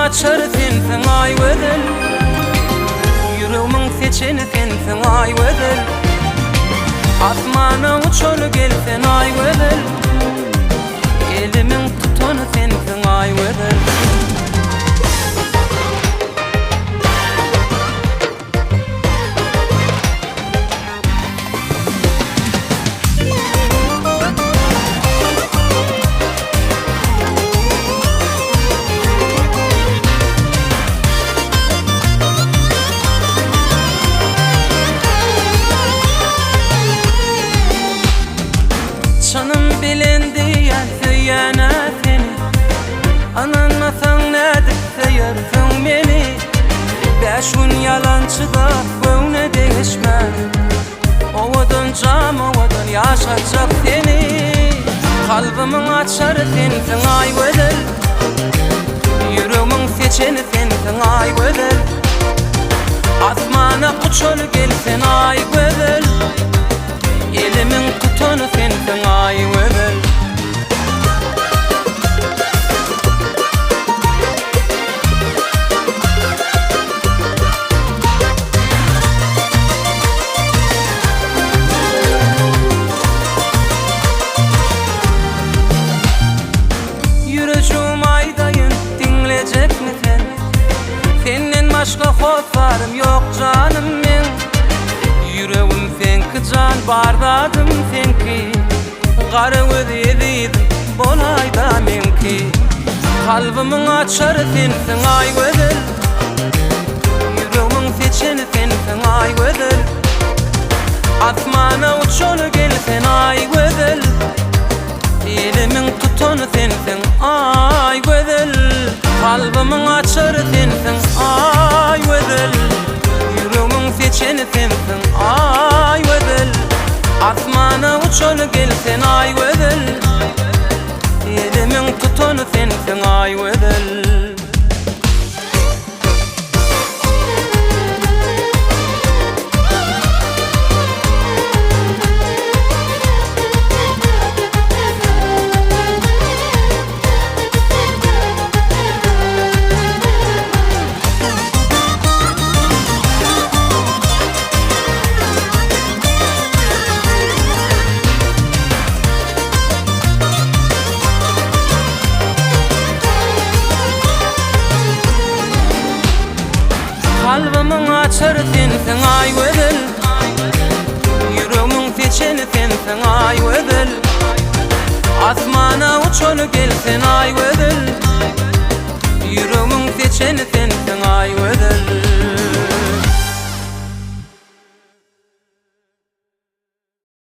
açar sensin ay wedel, yüreğimin seçeni sensin ay wedel. Asmana uçanı gelsen ay wedel, elimin tutanı sensin ay wedel. Canım bilendi yana seni, ananmasan nedir yarısın beni. 5 gün yalancıda böyle değişme, ovadan cam ovadan yaşatacak seni. Kalbimin açar sensin ay wedel, yüreğimin seçeni sensin ay wedel. Asmana uçanı gelsen ay wedel, elimin tutanı sensin ay wedel. Yürüyüşüm aydayın dinleyecek mi sen? Senin başka hoslarım yok canım men. Yüreğim senki can bardadım senki, garı ödeydim bolayda menki. Kalbimin açarı sensin ay wedel, yüreğimin seçeni sensin ay wedel. Asmana uçanı gelsen ay wedel, elimin tutanı sensin ay wedel. Kalbimin açarı sensin ay wedel, yüreğimin seçeni sensin ay wedel. Asmana uçanı gelsen ay wedel, elimin tutanı sensin ay wedel. Kalbimin açar sensin ay wedel, yüreğimin seçeni sensin ay wedel. Asmana uçanı gelsen ay wedel, yüreğimin seçeni sensin ay wedel.